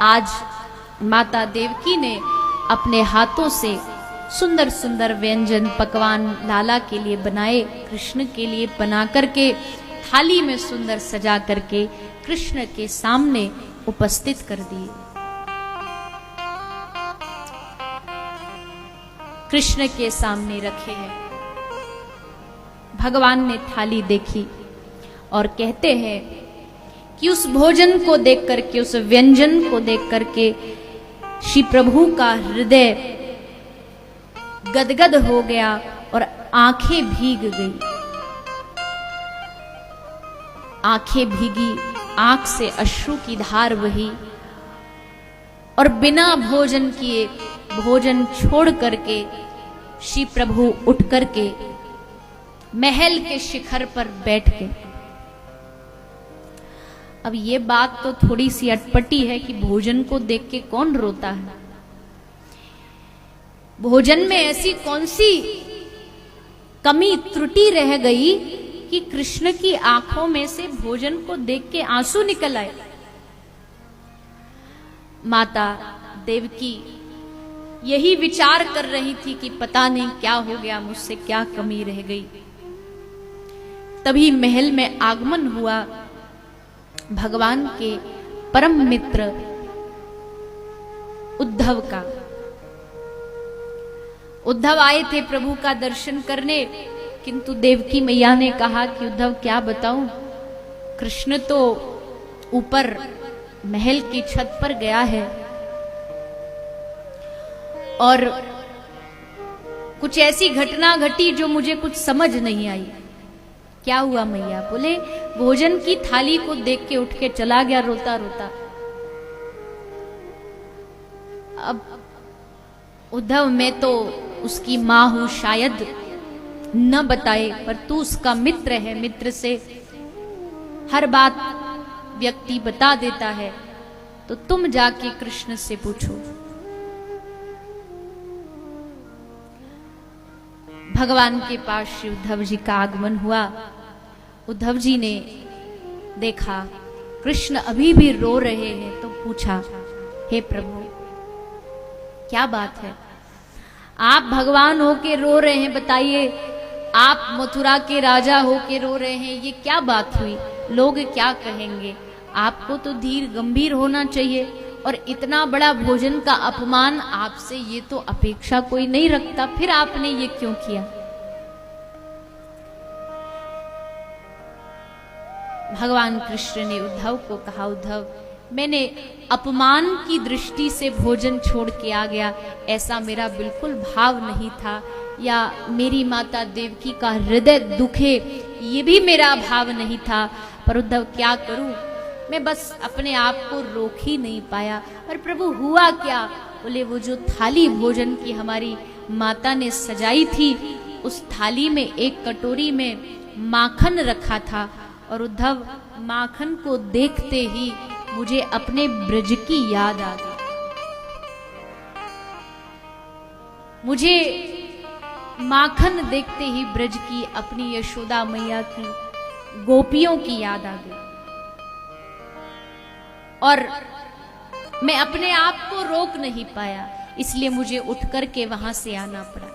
आज माता देवकी ने अपने हाथों से सुंदर सुंदर व्यंजन पकवान लाला के लिए बनाए, कृष्ण के लिए बना करके थाली में सुंदर सजा करके कृष्ण के सामने उपस्थित कर दिए। कृष्ण के सामने रखे हैं। भगवान ने थाली देखी और कहते हैं कि उस भोजन को देख करके, उस व्यंजन को देख करके श्री प्रभु का हृदय गदगद हो गया और आंखें भीग गई। आंखें भीगी, आंख से अश्रु की धार बही और बिना भोजन किए, भोजन छोड़ करके श्री प्रभु उठ करके महल के शिखर पर बैठ गए। अब ये बात तो थोड़ी सी अटपटी है कि भोजन को देख के कौन रोता है। भोजन में ऐसी कौन सी कमी त्रुटि रह गई कि कृष्ण की आंखों में से भोजन को देख के आंसू निकल आए। माता देवकी यही विचार कर रही थी कि पता नहीं क्या हो गया, मुझसे क्या कमी रह गई। तभी महल में आगमन हुआ भगवान के परम मित्र उद्धव का। उद्धव आए थे प्रभु का दर्शन करने, किंतु देवकी मैया ने कहा कि उद्धव क्या बताऊं, कृष्ण तो ऊपर महल की छत पर गया है और कुछ ऐसी घटना घटी जो मुझे कुछ समझ नहीं आई। क्या हुआ मैया? बोले भोजन की थाली को देख के उठ के चला गया रोता रोता। अब उद्धव, मैं तो उसकी मां हूं, शायद न बताए, पर तू उसका मित्र है, मित्र से हर बात व्यक्ति बता देता है, तो तुम जाके कृष्ण से पूछो। भगवान के पास श्री उद्धव जी का आगमन हुआ। उद्धव जी ने देखा कृष्ण अभी भी रो रहे हैं, तो पूछा, हे प्रभु क्या बात है? आप भगवान होके रो रहे हैं, बताइए। आप मथुरा के राजा होके रो रहे हैं, ये क्या बात हुई? लोग क्या कहेंगे? आपको तो धीर गंभीर होना चाहिए, और इतना बड़ा भोजन का अपमान आपसे ये तो अपेक्षा कोई नहीं रखता, फिर आपने ये क्यों किया? भगवान कृष्ण ने उद्धव को कहा, उद्धव मैंने अपमान की दृष्टि से भोजन छोड़ के आ गया, ऐसा मेरा बिल्कुल भाव नहीं था, या मेरी माता देवकी का हृदय दुखे ये भी मेरा भाव नहीं था। पर उद्धव क्या करूं, मैं बस अपने आप को रोक ही नहीं पाया। और प्रभु हुआ क्या? बोले वो जो थाली भोजन की हमारी माता ने सजाई थी, उस थाली में एक कटोरी में माखन रखा था, और उद्धव माखन को देखते ही मुझे अपने ब्रज की याद आ गई। मुझे माखन देखते ही ब्रज की, अपनी यशोदा मैया की, गोपियों की याद आ गई, और मैं अपने आप को रोक नहीं पाया, इसलिए मुझे उठ कर के वहां से आना पड़ा।